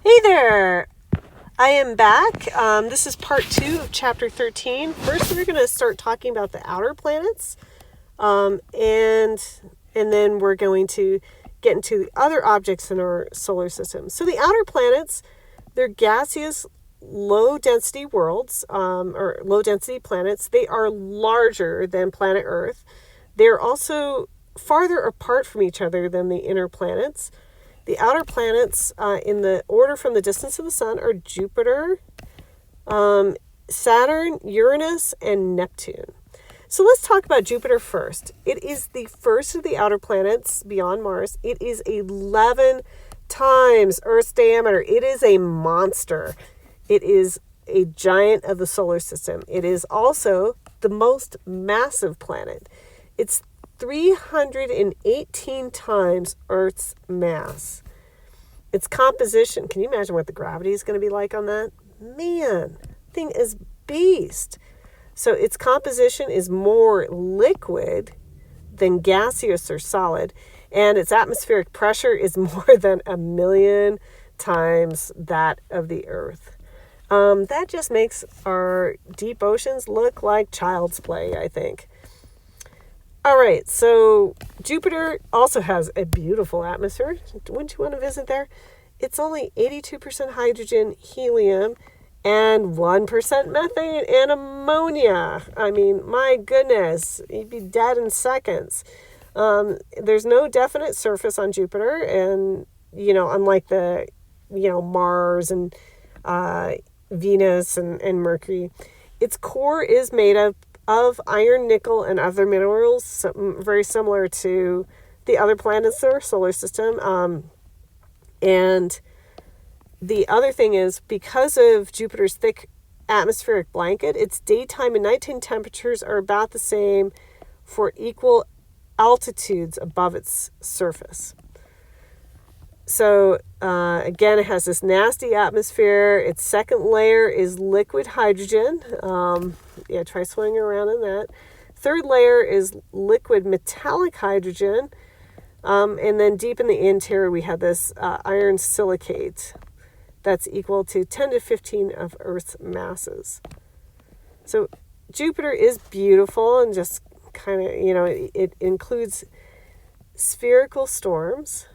Hey there! I am back. This is part 2 of chapter 13. First, we're going to start talking about the outer planets, and then we're going to get into the other objects in our solar system. So the outer planets, they're gaseous, low-density worlds, or low-density planets. They are larger than planet Earth. They're also farther apart from each other than the inner planets. The outer planets, in the order from the distance of the sun, are Jupiter, Saturn, Uranus, and Neptune. So let's talk about Jupiter first. It is the first of the outer planets beyond Mars. It is 11 times Earth's diameter. It is a monster. It is a giant of the solar system. It is also the most massive planet. It's 318 times Earth's mass. Its composition, can you imagine what the gravity is going to be like on that? Man, thing is beast. So its composition is more liquid than gaseous or solid, and its atmospheric pressure is more than 1 million times that of the Earth. That just makes our deep oceans look like child's play, I think. All right, so Jupiter also has a beautiful atmosphere. Wouldn't you want to visit there? It's only 82% hydrogen, helium, and 1% methane and ammonia. I mean, my goodness, you'd be dead in seconds. There's no definite surface on Jupiter, and, unlike the, Mars and Venus and Mercury, its core is made of iron, nickel, and other minerals, very similar to the other planets in our solar system. And the other thing is, because of Jupiter's thick atmospheric blanket, its daytime and nighttime temperatures are about the same for equal altitudes above its surface. So, again, it has this nasty atmosphere. Its second layer is liquid hydrogen. Try swimming around in that. Third layer is liquid metallic hydrogen. And then deep in the interior, we have this iron silicate that's equal to 10 to 15 of Earth's masses. So Jupiter is beautiful and just kind of, it includes spherical storms.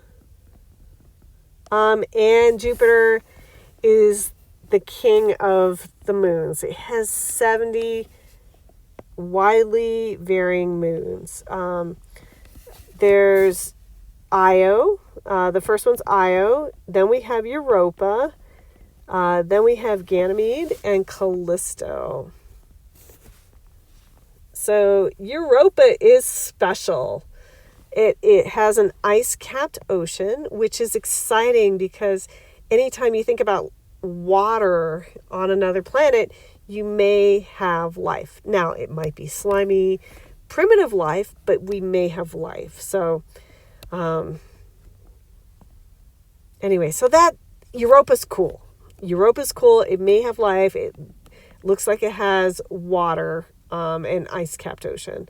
And Jupiter is the king of the moons. It has 70 widely varying moons. There's Io. The first one's Io. Then we have Europa. Then we have Ganymede and Callisto. So Europa is special. It has an ice-capped ocean, which is exciting because anytime you think about water on another planet, you may have life. Now, it might be slimy, primitive life, but we may have life. So, anyway, so that Europa's cool. Europa's cool. It may have life. It looks like it has water and ice-capped ocean.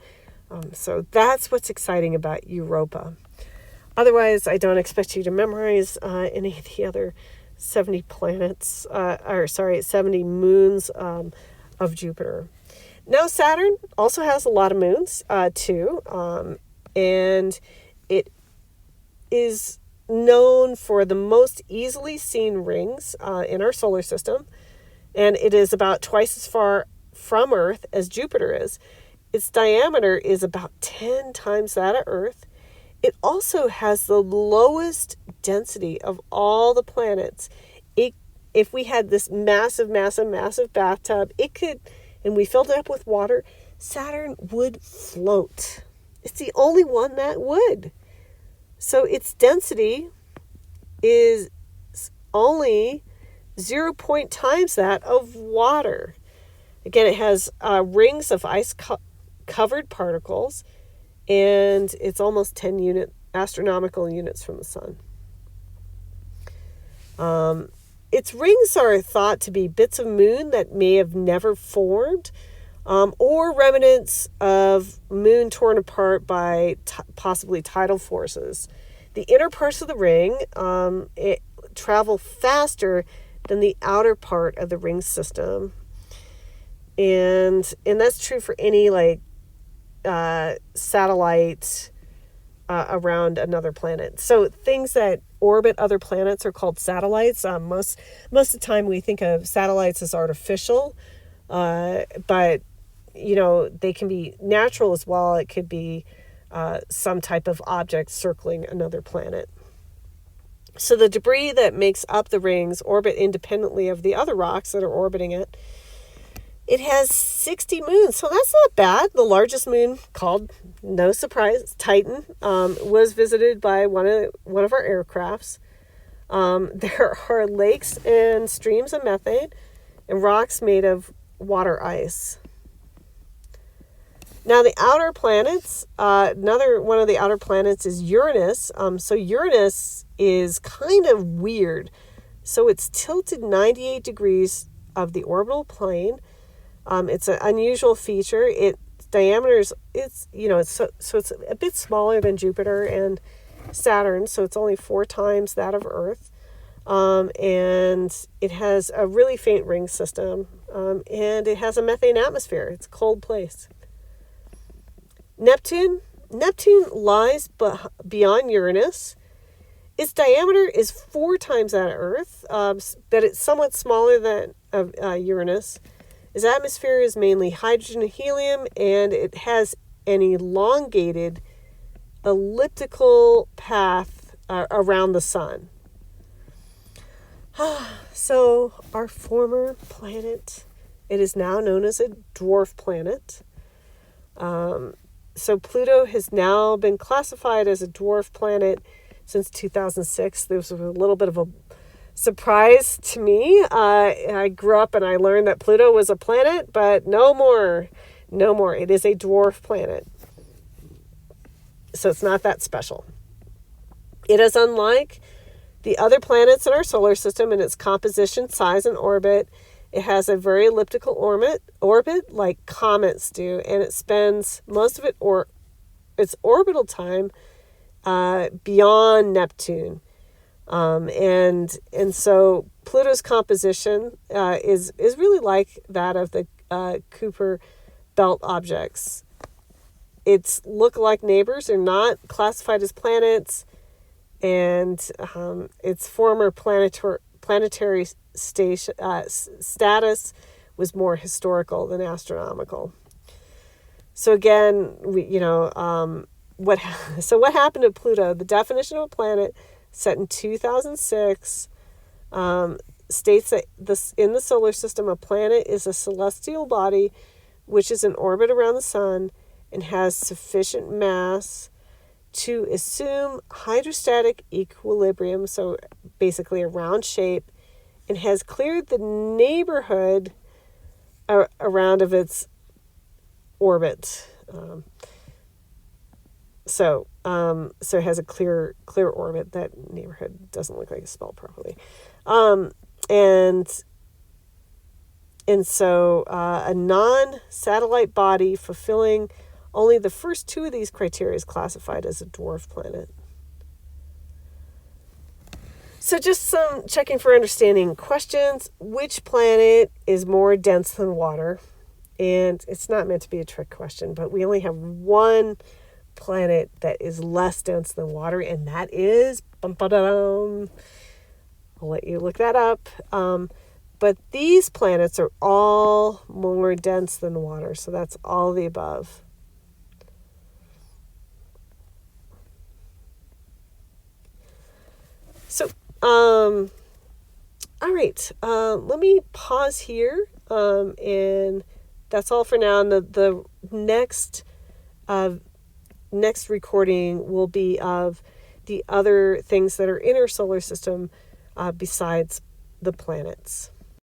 So that's what's exciting about Europa. Otherwise, I don't expect you to memorize any of the other 70 planets, 70 moons of Jupiter. Now, Saturn also has a lot of moons, too, and it is known for the most easily seen rings in our solar system, and it is about twice as far from Earth as Jupiter is. Its diameter is about 10 times that of Earth. It also has the lowest density of all the planets. If we had this massive bathtub, and we filled it up with water, Saturn would float. It's the only one that would. So its density is only 0. times that of water. Again, it has rings of ice-covered particles, and it's almost 10 astronomical units from the sun. Its rings are thought to be bits of moon that may have never formed, or remnants of moon torn apart by possibly tidal forces. The inner parts of the ring, travel faster than the outer part of the ring system. And that's true for any satellite around another planet. So things that orbit other planets are called satellites. Most of the time we think of satellites as artificial, but they can be natural as well. It could be some type of object circling another planet. So the debris that makes up the rings orbit independently of the other rocks that are orbiting it. It has 60 moons, so that's not bad. The largest moon, called, no surprise, Titan, was visited by one of our aircrafts. There are lakes and streams of methane and rocks made of water ice. Now the outer planets, another one of the outer planets is Uranus. So Uranus is kind of weird. So it's tilted 98 degrees of the orbital plane. It's an unusual feature. Its diameter is, it's a bit smaller than Jupiter and Saturn. So it's only 4 times that of Earth. And it has a really faint ring system. And it has a methane atmosphere. It's a cold place. Neptune lies beyond Uranus. Its diameter is 4 times that of Earth, but it's somewhat smaller than Uranus. Its atmosphere is mainly hydrogen and helium, and it has an elongated elliptical path around the sun. So our former planet, it is now known as a dwarf planet. So Pluto has now been classified as a dwarf planet since 2006. There was a little bit of a surprise to me. I grew up and I learned that Pluto was a planet, but no more. It is a dwarf planet. So it's not that special. It is unlike the other planets in our solar system in its composition, size, and orbit. It has a very elliptical orbit like comets do, and it spends most of its orbital time beyond Neptune. And so Pluto's composition is really like that of the Kuiper belt objects. Its look-alike neighbors are not classified as planets, and its former planetary status was more historical than astronomical. So again, what happened to Pluto? The definition of a planet, set in 2006, states that in the solar system, a planet is a celestial body which is in orbit around the sun and has sufficient mass to assume hydrostatic equilibrium, so basically a round shape, and has cleared the neighborhood around of its orbit. So it has a clear orbit. That neighborhood doesn't look like it's spelled properly. And so a non-satellite body fulfilling only the first 2 of these criteria is classified as a dwarf planet. So just some checking for understanding questions. Which planet is more dense than water? And it's not meant to be a trick question, but we only have one planet that is less dense than water, and that is, I'll let you look that up. But these planets are all more dense than water, so that's all the above. So, all right, let me pause here, and that's all for now. And the next recording will be of the other things that are in our solar system besides the planets.